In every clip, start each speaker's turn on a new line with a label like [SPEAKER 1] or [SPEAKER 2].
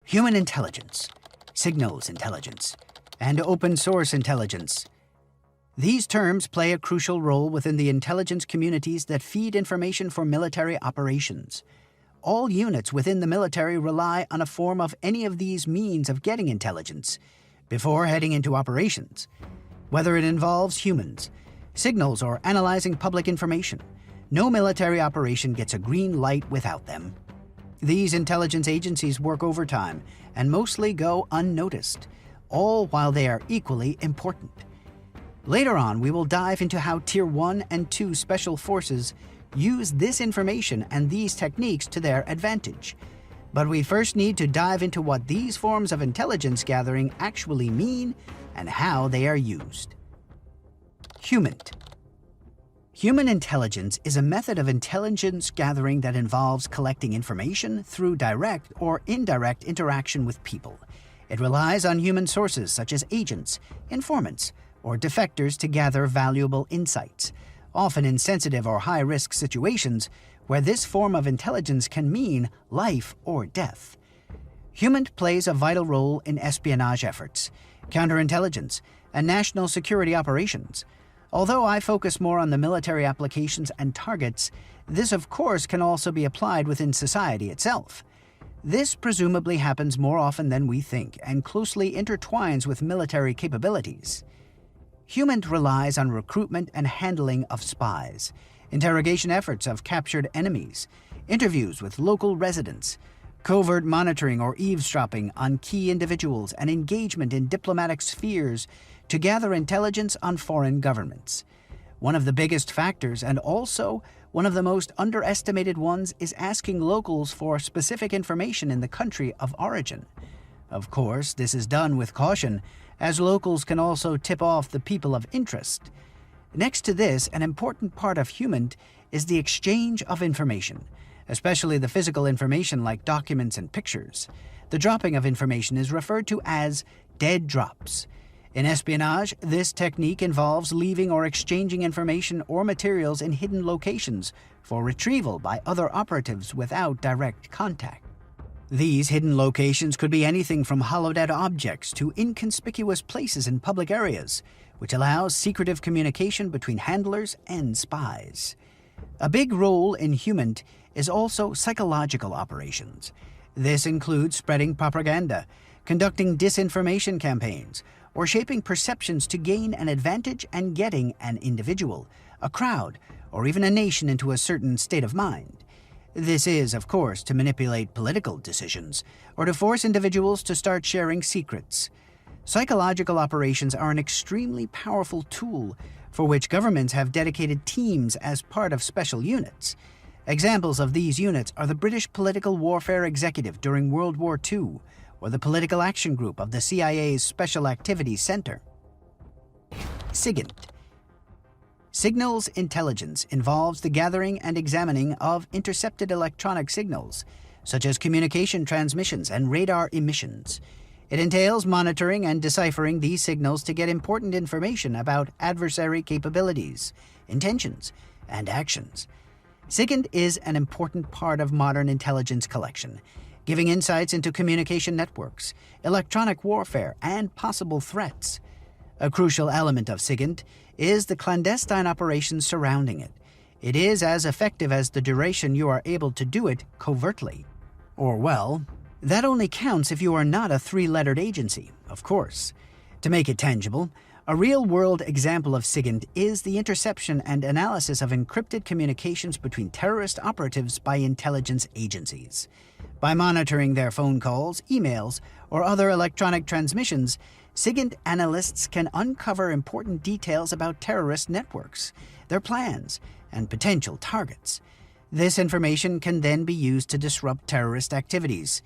[SPEAKER 1] Human intelligence, signals intelligence, and open source intelligence. These terms play a crucial role within the intelligence communities that feed information for military operations. All units within the military rely on a form of any of these means of getting intelligence before heading into operations, whether it involves humans, signals, or analyzing public information. No military operation gets a green light without them. These intelligence agencies work overtime and mostly go unnoticed, all while they are equally important. Later on, we will dive into how Tier 1 and 2 special forces use this information and these techniques to their advantage. But we first need to dive into what these forms of intelligence gathering actually mean and how they are used. HUMINT. Human intelligence is a method of intelligence gathering that involves collecting information through direct or indirect interaction with people. It relies on human sources such as agents, informants, or defectors to gather valuable insights, often in sensitive or high-risk situations where this form of intelligence can mean life or death. HUMINT plays a vital role in espionage efforts, counterintelligence, and national security operations. Although I focus more on the military applications and targets, this of course can also be applied within society itself. This presumably happens more often than we think and closely intertwines with military capabilities. HUMINT relies on recruitment and handling of spies, interrogation efforts of captured enemies, interviews with local residents, covert monitoring or eavesdropping on key individuals, and engagement in diplomatic spheres to gather intelligence on foreign governments. One of the biggest factors, and also one of the most underestimated ones, is asking locals for specific information in the country of origin. Of course, this is done with caution, as locals can also tip off the people of interest. Next to this, an important part of HUMINT is the exchange of information, especially the physical information like documents and pictures. The dropping of information is referred to as dead drops. In espionage, this technique involves leaving or exchanging information or materials in hidden locations for retrieval by other operatives without direct contact. These hidden locations could be anything from hollowed-out objects to inconspicuous places in public areas, which allows secretive communication between handlers and spies. A big role in HUMINT is also psychological operations. This includes spreading propaganda, conducting disinformation campaigns, or shaping perceptions to gain an advantage and getting an individual, a crowd, or even a nation into a certain state of mind. This is, of course, to manipulate political decisions or to force individuals to start sharing secrets. Psychological operations are an extremely powerful tool for which governments have dedicated teams as part of special units. Examples of these units are the British Political Warfare Executive during World War II, or the Political Action Group of the CIA's Special Activities Center. SIGINT. Signals intelligence involves the gathering and examining of intercepted electronic signals, such as communication transmissions and radar emissions. It entails monitoring and deciphering these signals to get important information about adversary capabilities, intentions, and actions. SIGINT is an important part of modern intelligence collection, giving insights into communication networks, electronic warfare, and possible threats. A crucial element of SIGINT is the clandestine operations surrounding it. It is as effective as the duration you are able to do it covertly. Or, well, that only counts if you are not a three-lettered agency, of course. To make it tangible, a real-world example of SIGINT is the interception and analysis of encrypted communications between terrorist operatives by intelligence agencies. By monitoring their phone calls, emails, or other electronic transmissions, SIGINT analysts can uncover important details about terrorist networks, their plans, and potential targets. This information can then be used to disrupt terrorist activities.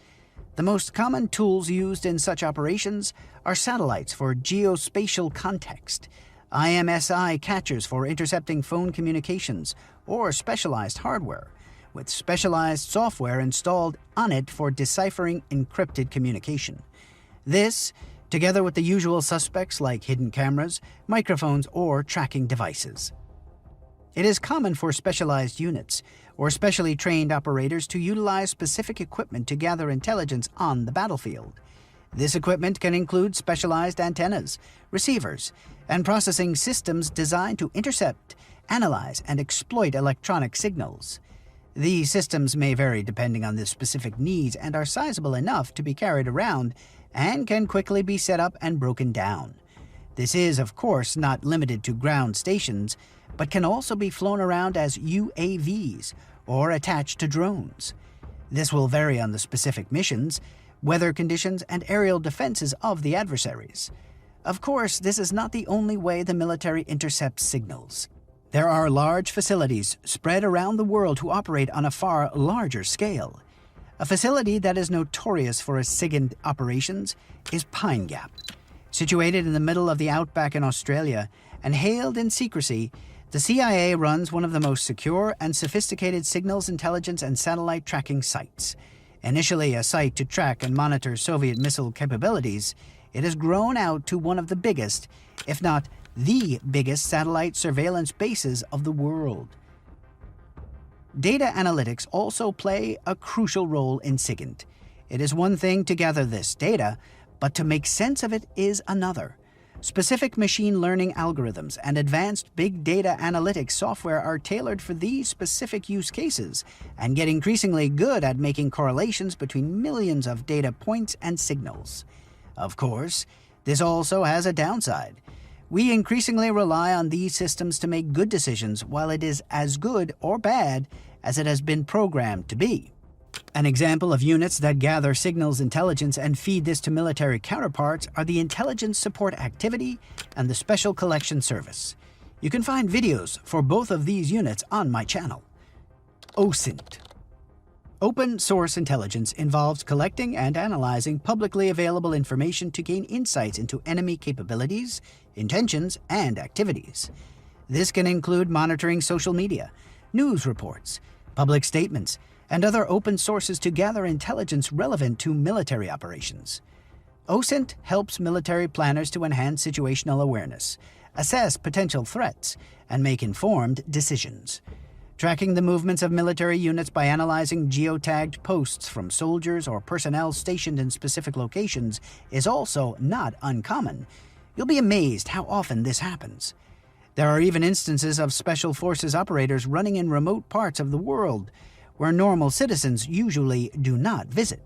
[SPEAKER 1] The most common tools used in such operations are satellites for geospatial context, IMSI catchers for intercepting phone communications, or specialized hardware, with specialized software installed on it for deciphering encrypted communication. This, together with the usual suspects like hidden cameras, microphones, or tracking devices. It is common for specialized units, or specially trained operators to utilize specific equipment to gather intelligence on the battlefield. This equipment can include specialized antennas, receivers, and processing systems designed to intercept, analyze, and exploit electronic signals. These systems may vary depending on the specific needs and are sizable enough to be carried around and can quickly be set up and broken down. This is, of course, not limited to ground stations, but can also be flown around as UAVs or attached to drones. This will vary on the specific missions, weather conditions, and aerial defenses of the adversaries. Of course, this is not the only way the military intercepts signals. There are large facilities spread around the world who operate on a far larger scale. A facility that is notorious for its SIGINT operations is Pine Gap. Situated in the middle of the outback in Australia and hailed in secrecy, the CIA runs one of the most secure and sophisticated signals intelligence and satellite tracking sites. Initially a site to track and monitor Soviet missile capabilities, it has grown out to one of the biggest, if not the biggest, satellite surveillance bases of the world. Data analytics also play a crucial role in SIGINT. It is one thing to gather this data, but to make sense of it is another. Specific machine learning algorithms and advanced big data analytics software are tailored for these specific use cases and get increasingly good at making correlations between millions of data points and signals. Of course, this also has a downside. We increasingly rely on these systems to make good decisions while it is as good or bad as it has been programmed to be. An example of units that gather signals intelligence and feed this to military counterparts are the Intelligence Support Activity and the Special Collection Service. You can find videos for both of these units on my channel. OSINT. Open source intelligence involves collecting and analyzing publicly available information to gain insights into enemy capabilities, intentions, and activities. This can include monitoring social media, news reports, public statements, and other open sources to gather intelligence relevant to military operations. OSINT helps military planners to enhance situational awareness, assess potential threats, and make informed decisions. Tracking the movements of military units by analyzing geotagged posts from soldiers or personnel stationed in specific locations is also not uncommon. You'll be amazed how often this happens. There are even instances of Special Forces operators running in remote parts of the world, where normal citizens usually do not visit.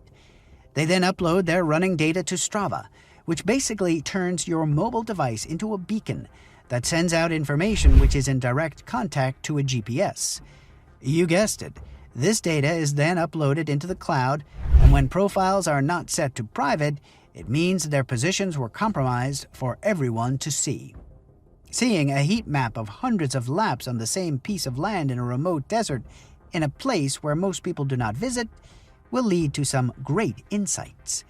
[SPEAKER 1] They then upload their running data to Strava, which basically turns your mobile device into a beacon that sends out information which is in direct contact to a GPS. You guessed it. This data is then uploaded into the cloud, and when profiles are not set to private, it means their positions were compromised for everyone to see. Seeing a heat map of hundreds of laps on the same piece of land in a remote desert in a place where most people do not visit will lead to some great insights.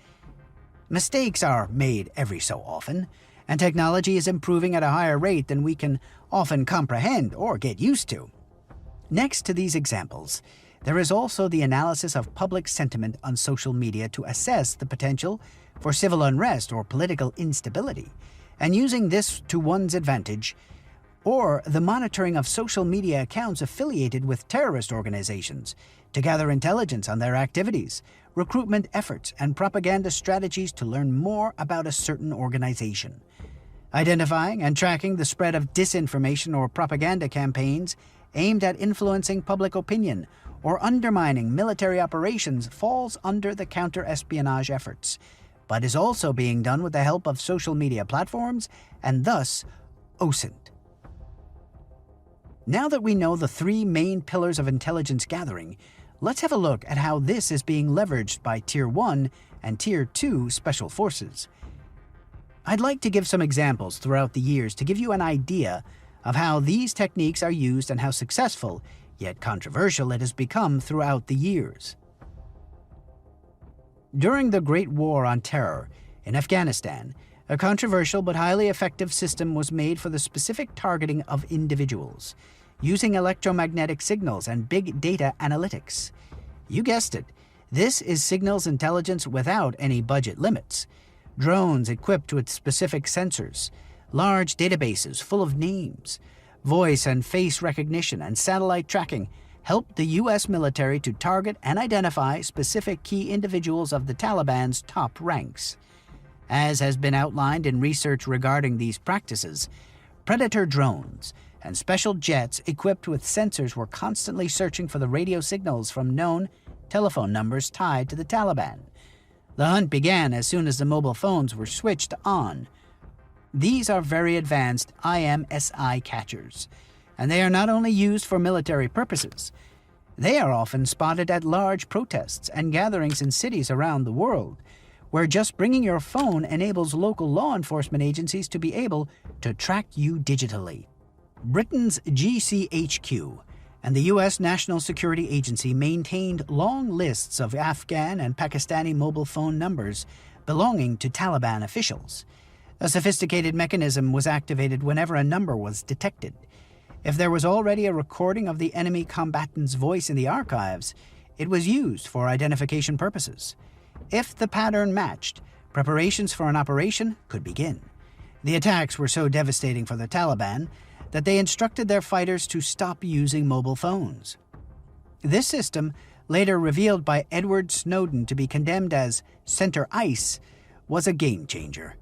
[SPEAKER 1] Mistakes are made every so often, and technology is improving at a higher rate than we can often comprehend or get used to. Next to these examples, there is also the analysis of public sentiment on social media to assess the potential for civil unrest or political instability, and using this to one's advantage, or the monitoring of social media accounts affiliated with terrorist organizations to gather intelligence on their activities, recruitment efforts, and propaganda strategies to learn more about a certain organization. Identifying and tracking the spread of disinformation or propaganda campaigns aimed at influencing public opinion or undermining military operations falls under the counter-espionage efforts, but is also being done with the help of social media platforms and thus OSINT. Now that we know the three main pillars of intelligence gathering, let's have a look at how this is being leveraged by Tier 1 and Tier 2 Special Forces. I'd like to give some examples throughout the years to give you an idea of how these techniques are used and how successful, yet controversial, it has become throughout the years. During the Great War on Terror in Afghanistan, a controversial but highly effective system was made for the specific targeting of individuals, using electromagnetic signals and big data analytics. You guessed it, this is signals intelligence without any budget limits. Drones equipped with specific sensors, large databases full of names, voice and face recognition, and satellite tracking helped the U.S. military to target and identify specific key individuals of the Taliban's top ranks. As has been outlined in research regarding these practices, Predator drones and special jets equipped with sensors were constantly searching for the radio signals from known telephone numbers tied to the Taliban. The hunt began as soon as the mobile phones were switched on. These are very advanced IMSI catchers, and they are not only used for military purposes. They are often spotted at large protests and gatherings in cities around the world, where just bringing your phone enables local law enforcement agencies to be able to track you digitally. Britain's GCHQ and the U.S. National Security Agency maintained long lists of Afghan and Pakistani mobile phone numbers belonging to Taliban officials. A sophisticated mechanism was activated whenever a number was detected. If there was already a recording of the enemy combatant's voice in the archives, it was used for identification purposes. If the pattern matched, preparations for an operation could begin. The attacks were so devastating for the Taliban that they instructed their fighters to stop using mobile phones. This system, later revealed by Edward Snowden to be condemned as center ice, was a game changer.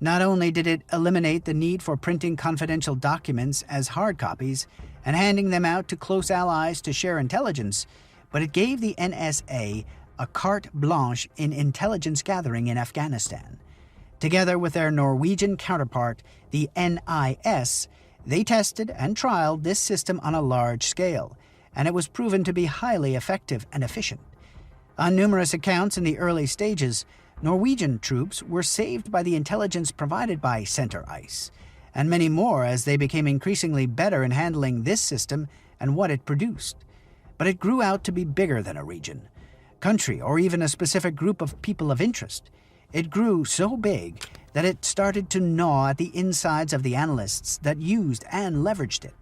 [SPEAKER 1] Not only did it eliminate the need for printing confidential documents as hard copies and handing them out to close allies to share intelligence, but it gave the NSA a carte blanche in intelligence gathering in Afghanistan. Together with their Norwegian counterpart, the NIS, they tested and trialed this system on a large scale, and it was proven to be highly effective and efficient. On numerous accounts in the early stages, Norwegian troops were saved by the intelligence provided by Center ICE, and many more as they became increasingly better in handling this system and what it produced. But it grew out to be bigger than a region, country, or even a specific group of people of interest. It grew so big that it started to gnaw at the insides of the analysts that used and leveraged it.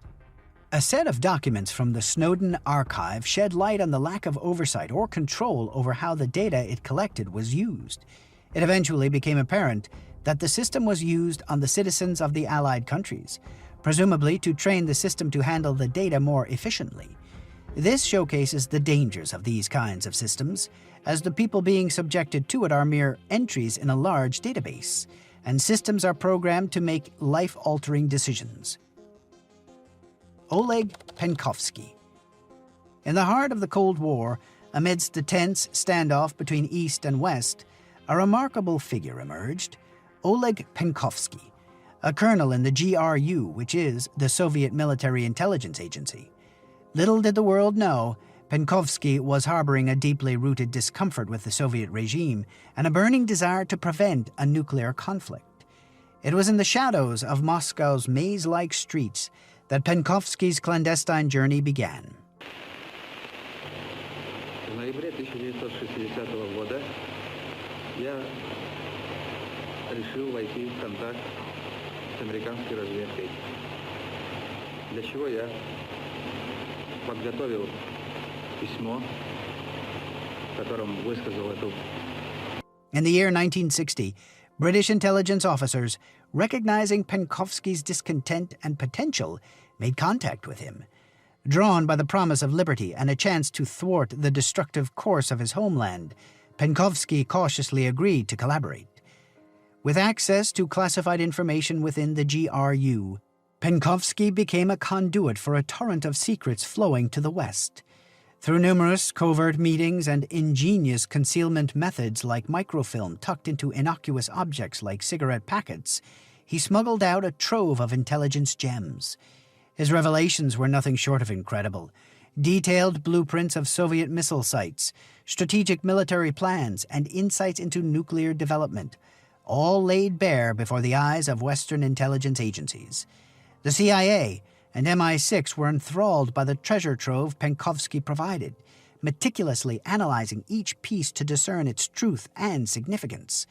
[SPEAKER 1] A set of documents from the Snowden archive shed light on the lack of oversight or control over how the data it collected was used. It eventually became apparent that the system was used on the citizens of the Allied countries, presumably to train the system to handle the data more efficiently. This showcases the dangers of these kinds of systems, as the people being subjected to it are mere entries in a large database, and systems are programmed to make life-altering decisions. Oleg Penkovsky. In the heart of the Cold War, amidst the tense standoff between East and West, a remarkable figure emerged, Oleg Penkovsky, a colonel in the GRU, which is the Soviet Military Intelligence Agency. Little did the world know, Penkovsky was harboring a deeply rooted discomfort with the Soviet regime and a burning desire to prevent a nuclear conflict. It was in the shadows of Moscow's maze-like streets that Penkovsky's clandestine journey began.
[SPEAKER 2] В ноябре 1960 года я решил войти в контакт с американской разведкой, для чего я подготовил письмо, в котором высказал эту.
[SPEAKER 1] In the year 1960, British intelligence officers, recognizing Penkovsky's discontent and potential, made contact with him. Drawn by the promise of liberty and a chance to thwart the destructive course of his homeland, Penkovsky cautiously agreed to collaborate. With access to classified information within the GRU, Penkovsky became a conduit for a torrent of secrets flowing to the West. Through numerous covert meetings and ingenious concealment methods like microfilm tucked into innocuous objects like cigarette packets, he smuggled out a trove of intelligence gems. His revelations were nothing short of incredible. Detailed blueprints of Soviet missile sites, strategic military plans, and insights into nuclear development, all laid bare before the eyes of Western intelligence agencies. The CIA and MI6 were enthralled by the treasure trove Penkovsky provided, meticulously analyzing each piece to discern its truth and significance.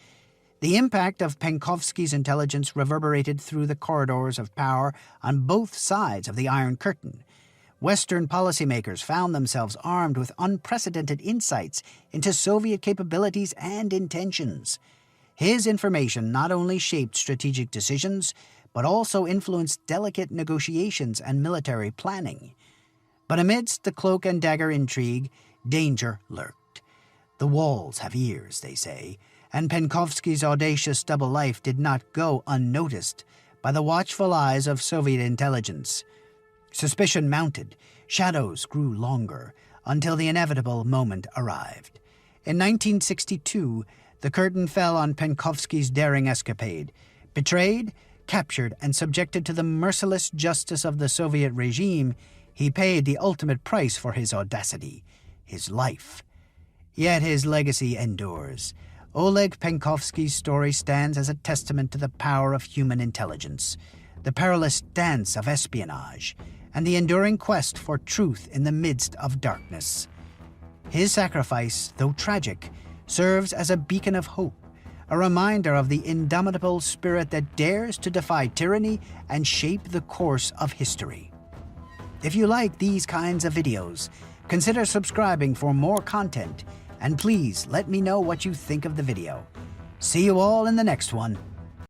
[SPEAKER 1] The impact of Penkovsky's intelligence reverberated through the corridors of power on both sides of the Iron Curtain. Western policymakers found themselves armed with unprecedented insights into Soviet capabilities and intentions. His information not only shaped strategic decisions, but also influenced delicate negotiations and military planning. But amidst the cloak and dagger intrigue, danger lurked. The walls have ears, they say, and Penkovsky's audacious double life did not go unnoticed by the watchful eyes of Soviet intelligence. Suspicion mounted, shadows grew longer, until the inevitable moment arrived. In 1962, the curtain fell on Penkovsky's daring escapade. Betrayed, captured, and subjected to the merciless justice of the Soviet regime, he paid the ultimate price for his audacity, his life. Yet his legacy endures. Oleg Penkovsky's story stands as a testament to the power of human intelligence, the perilous dance of espionage, and the enduring quest for truth in the midst of darkness. His sacrifice, though tragic, serves as a beacon of hope, a reminder of the indomitable spirit that dares to defy tyranny and shape the course of history. If you like these kinds of videos, consider subscribing for more content, and please let me know what you think of the video. See you all in the next one.